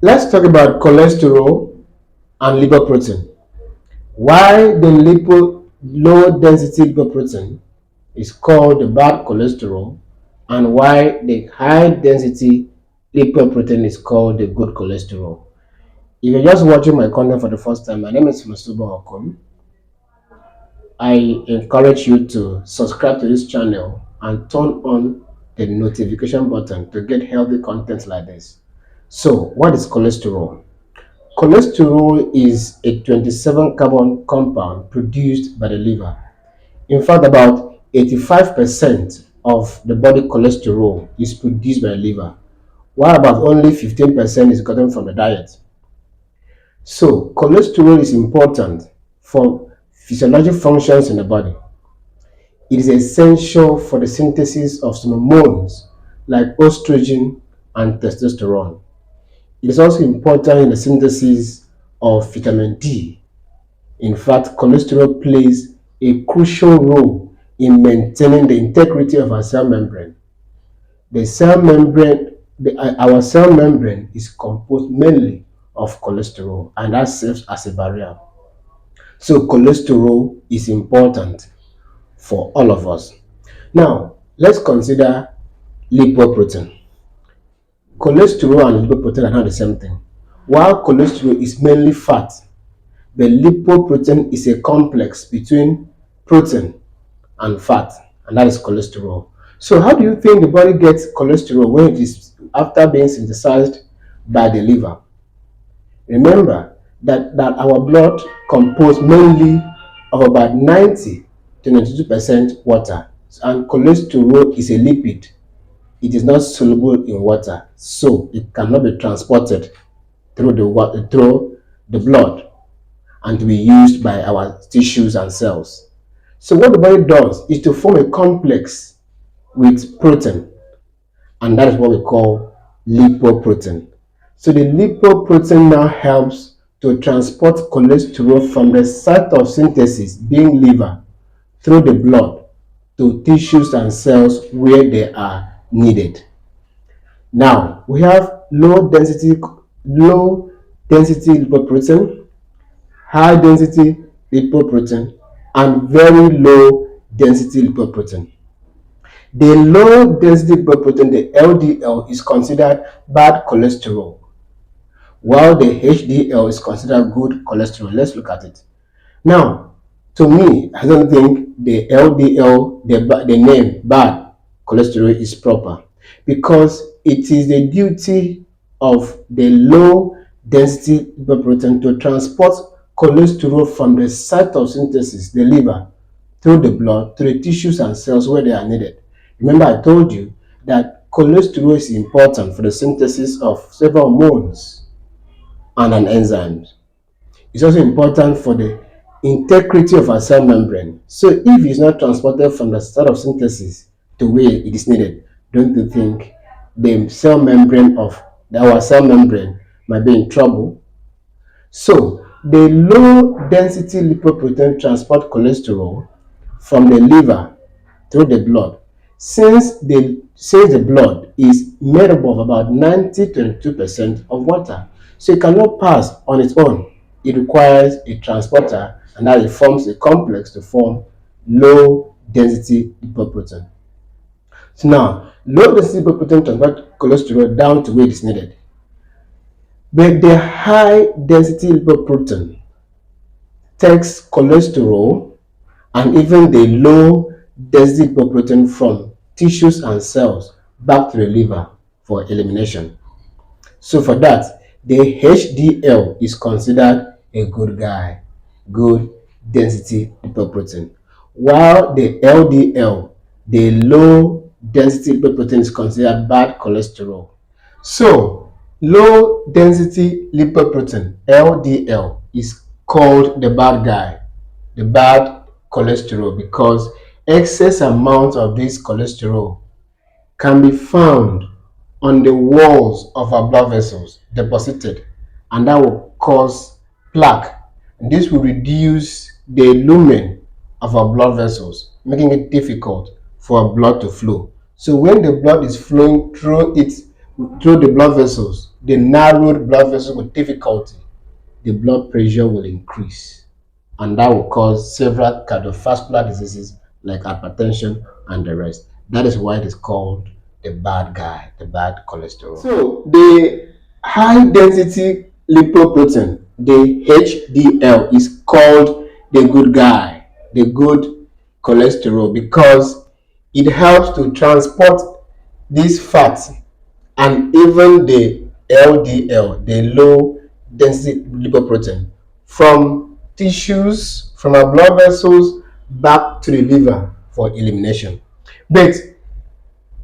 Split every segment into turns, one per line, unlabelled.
Let's talk about cholesterol and lipoprotein. Why the low density lipoprotein is called the bad cholesterol, and why the high density lipoprotein is called the good cholesterol. If you're just watching my content for the first time, my name is Masuba Okon. I encourage you to subscribe to this channel and turn on the notification button to get healthy content like this. So, what is cholesterol? Cholesterol is a 27 carbon compound produced by the liver. In fact, about 85% of the body cholesterol is produced by the liver, while about only 15% is gotten from the diet. So, cholesterol is important for physiological functions in the body. It is essential for the synthesis of some hormones like estrogen and testosterone. It is also important in the synthesis of vitamin D. In fact, cholesterol plays a crucial role in maintaining the integrity of our cell membrane. Our cell membrane is composed mainly of cholesterol, and that serves as a barrier. So, cholesterol is important for all of us. Now, let's consider lipoprotein. Cholesterol and lipoprotein are not the same thing. While cholesterol is mainly fat, the lipoprotein is a complex between protein and fat, and that is cholesterol. So, how do you think the body gets cholesterol when it is after being synthesized by the liver? Remember that our blood composed mainly of about 90 to 92% water, and cholesterol is a lipid. It is not soluble in water, so it cannot be transported through the blood and to be used by our tissues and cells. So what the body does is to form a complex with protein, and that is what we call lipoprotein. So the lipoprotein now helps to transport cholesterol from the site of synthesis, being liver, through the blood to tissues and cells where they are needed. Now we have low density lipoprotein, high density lipoprotein, and very low density lipoprotein. The low density lipoprotein, the LDL, is considered bad cholesterol, while the HDL is considered good cholesterol. Let's look at it. Now, to me, I don't think the LDL, the name bad cholesterol, is proper, because it is the duty of the low density lipoprotein to transport cholesterol from the site of synthesis, the liver, through the blood to the tissues and cells where they are needed. Remember, I told you that cholesterol is important for the synthesis of several hormones and an enzyme. It's also important for the integrity of our cell membrane. So if it's not transported from the start of synthesis to where it is needed, don't you think the cell membrane of our cell membrane might be in trouble? So the low density lipoprotein transport cholesterol from the liver through the blood. Since the blood is made up of about 90 to 22% of water, so it cannot pass on its own. It requires a transporter, and that it forms a complex to form low density lipoprotein. So now, low density lipoprotein transport cholesterol down to where it is needed. But the high density lipoprotein takes cholesterol and even the low density lipoprotein from tissues and cells back to the liver for elimination. So for that, the HDL is considered a good guy, good density lipoprotein, while the LDL, the low density lipoprotein, is considered bad cholesterol. So low density lipoprotein, LDL, is called the bad guy, the bad cholesterol, because excess amount of this cholesterol can be found on the walls of our blood vessels deposited, and that will cause plaque. And this will reduce the lumen of our blood vessels, making it difficult for our blood to flow. So when the blood is flowing through the blood vessels, the narrowed blood vessels with difficulty, the blood pressure will increase, and that will cause several cardiovascular diseases like hypertension and the rest. That is why it is called the bad guy, the bad cholesterol. So the high density lipoprotein, the HDL, is called the good guy, the good cholesterol, because it helps to transport these fats and even the LDL, the low density lipoprotein, from tissues, from our blood vessels back to the liver for elimination. But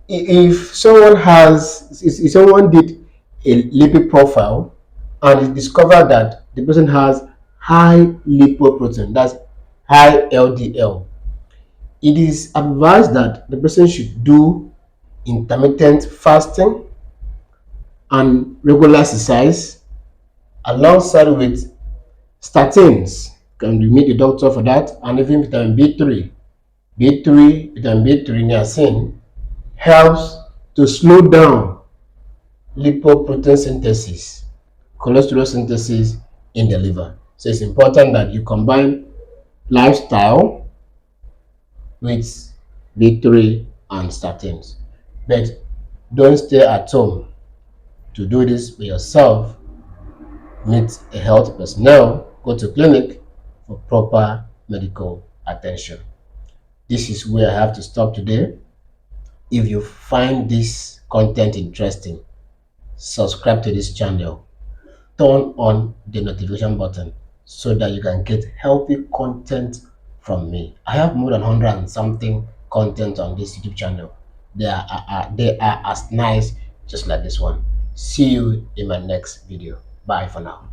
if someone if someone did a lipid profile and it discovered that the person has high lipoprotein, that's high LDL, it is advised that the person should do intermittent fasting and regular exercise alongside with statins. Can you meet the doctor for that? And even vitamin B3. Vitamin B3 niacin helps to slow down lipoprotein synthesis, cholesterol synthesis in the liver. So it's important that you combine lifestyle with B3 and statins. But don't stay at home. To do this by yourself, meet a health personnel, go to clinic for proper medical attention. This is where I have to stop today. If you find this content interesting, subscribe to this channel, turn on the notification button so that you can get healthy content from me. I have more than 100 and something content on this YouTube channel. They are as nice just like this one. See you in my next video. Bye for now.